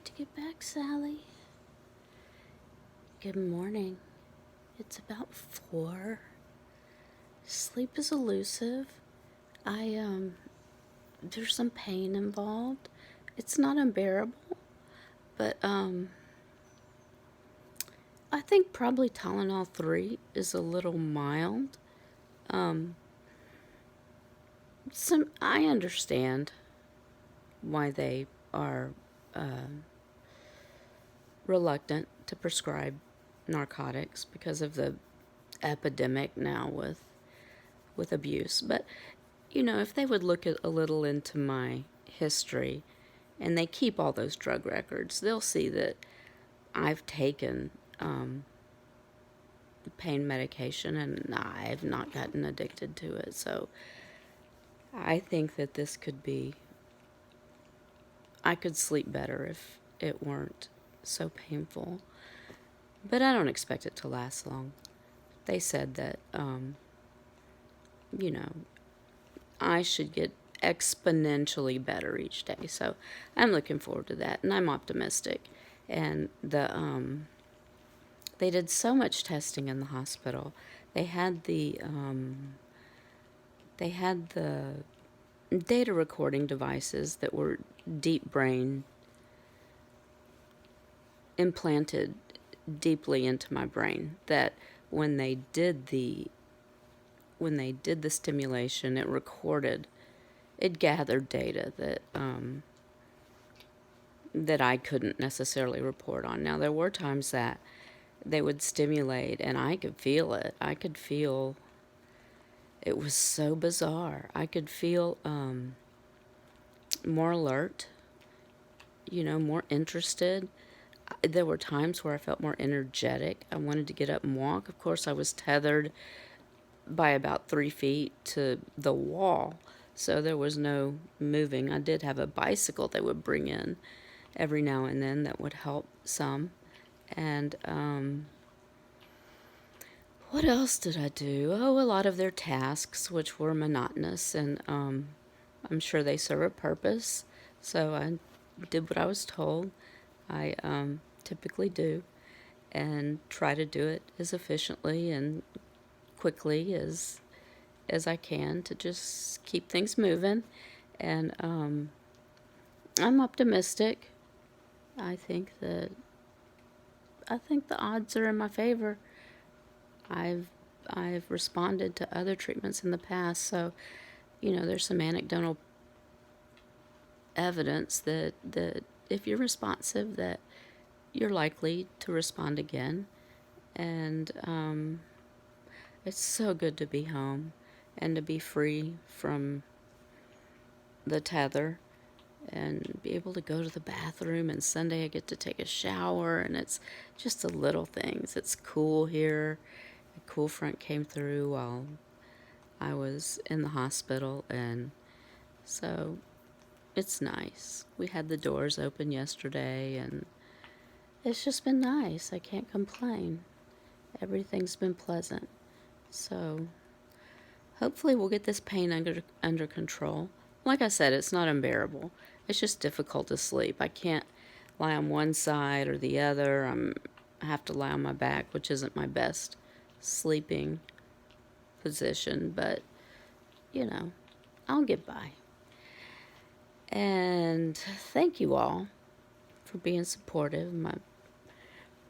wait to get back, Sally. Good morning. It's about 4. Sleep is elusive. There's some pain involved. It's not unbearable, but, I think probably Tylenol 3 is a little mild. Um, I understand why they are, reluctant to prescribe narcotics because of the epidemic now with abuse. But if they would look a little into my history, and they keep all those drug records, they'll see that I've taken pain medication and I've not gotten addicted to it. So I think that I could sleep better if it weren't so painful. But I don't expect it to last long. They said that, you know, I should get exponentially better each day. So I'm looking forward to that, and I'm optimistic. And they did so much testing in the hospital. They had the data recording devices that were deep brain implanted deeply into my brain, that when they did the stimulation, it gathered data that I couldn't necessarily report on. Now, there were times that they would stimulate and I could feel it. It was so bizarre. I could feel more alert, more interested. There were times where I felt more energetic. I wanted to get up and walk. Of course, I was tethered by about 3 feet to the wall, so there was no moving. I did have a bicycle they would bring in every now and then that would help some. And what else did I do? Oh, a lot of their tasks, which were monotonous, and I'm sure they serve a purpose. So I did what I was told. I typically do, and try to do it as efficiently and quickly as I can to just keep things moving. And I'm optimistic. I think the odds are in my favor. I've responded to other treatments in the past, so there's some anecdotal evidence that if you're responsive, that you're likely to respond again. And it's so good to be home and to be free from the tether and be able to go to the bathroom. And Sunday I get to take a shower, and it's just the little things. It's cool here. A cool front came through while I was in the hospital, and so it's nice. We had the doors open yesterday, and it's just been nice. I can't complain. Everything's been pleasant. So hopefully we'll get this pain under control. Like I said, it's not unbearable. It's just difficult to sleep. I can't lie on one side or the other. I have to lie on my back, which isn't my best sleeping position, but I'll get by. And thank you all for being supportive. My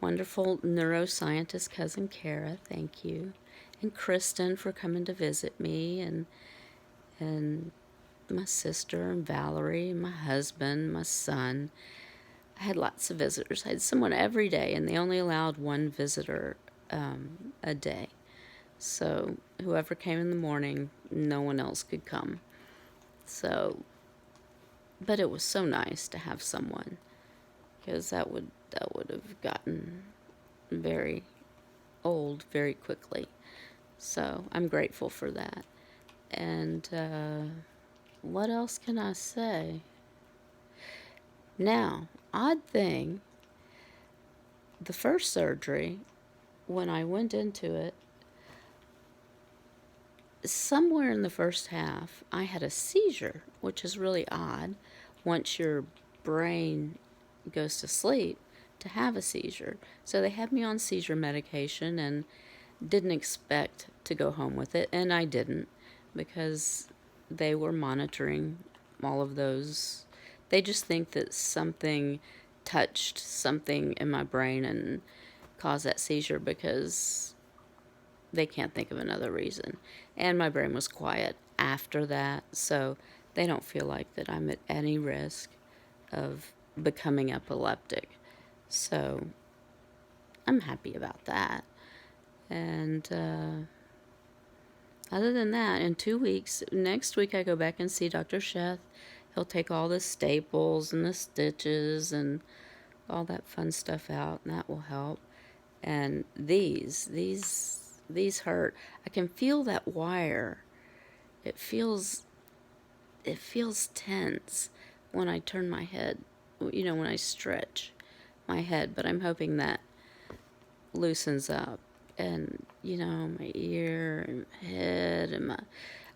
wonderful neuroscientist cousin Kara, thank you. And Kristen for coming to visit me, and my sister and Valerie, my husband, my son. I had lots of visitors. I had someone every day, and they only allowed one visitor a day. So whoever came in the morning, no one else could come. So, but it was so nice to have someone, because that would have gotten very old very quickly. So I'm grateful for that. And what else can I say? Now, odd thing, the first surgery, when I went into it, somewhere in the first half, I had a seizure, which is really odd. Once your brain goes to sleep to have a seizure. So they had me on seizure medication and didn't expect to go home with it, and I didn't, because they were monitoring all of those. They just think that something touched something in my brain and caused that seizure, because they can't think of another reason. And my brain was quiet after that, so they don't feel like that I'm at any risk of becoming epileptic. So I'm happy about that. And other than that, in 2 weeks, next week I go back and see Dr. Sheth. He'll take all the staples and the stitches and all that fun stuff out, and that will help. And these hurt. I can feel that wire. It feels tense when I turn my head, when I stretch my head, but I'm hoping that loosens up. And my ear and head and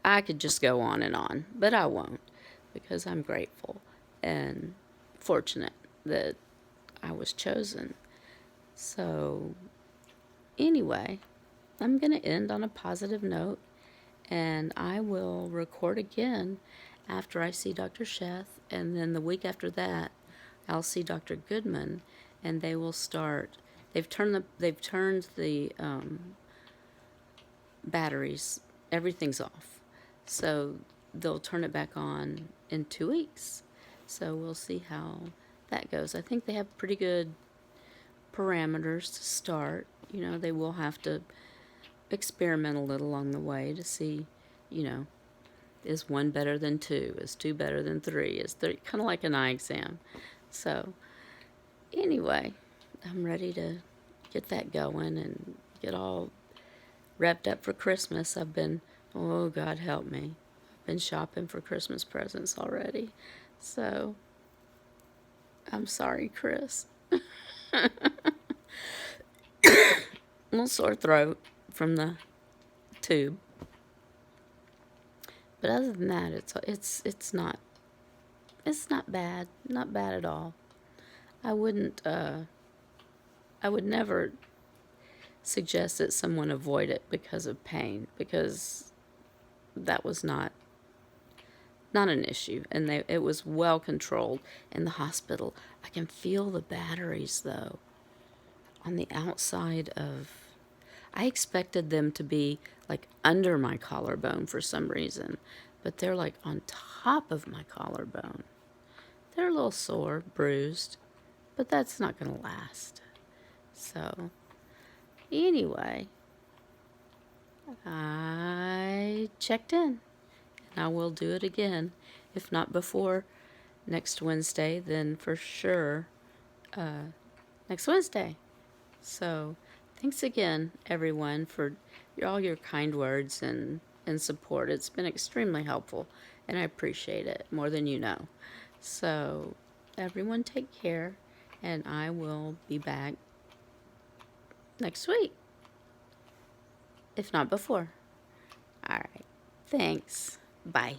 I could just go on, but I won't, because I'm grateful and fortunate that I was chosen. So anyway, I'm going to end on a positive note, and I will record again after I see Dr. Sheth, and then the week after that I'll see Dr. Goodman, and they will start. They've turned the batteries. Everything's off, so they'll turn it back on in 2 weeks. So we'll see how that goes. I think they have pretty good parameters to start. They will have to experiment a little along the way to see, is one better than two? Is two better than three? Is three kind of like an eye exam? So anyway, I'm ready to get that going and get all wrapped up for Christmas. Oh God help me, I've been shopping for Christmas presents already. So I'm sorry, Chris. A little sore throat from the tube. But other than that, it's not bad. Not bad at all. I would never suggest that someone avoid it because of pain, because that was not an issue, and it was well controlled in the hospital. I can feel the batteries though on the outside of. I expected them to be like under my collarbone for some reason, but they're like on top of my collarbone. They're a little sore, bruised, but that's not going to last. So, anyway, I checked in, and I will do it again. If not before next Wednesday, then for sure next Wednesday. So, thanks again, everyone, for all your kind words and support. It's been extremely helpful, and I appreciate it more than you know. So, everyone take care, and I will be back next week, if not before. All right. Thanks. Bye.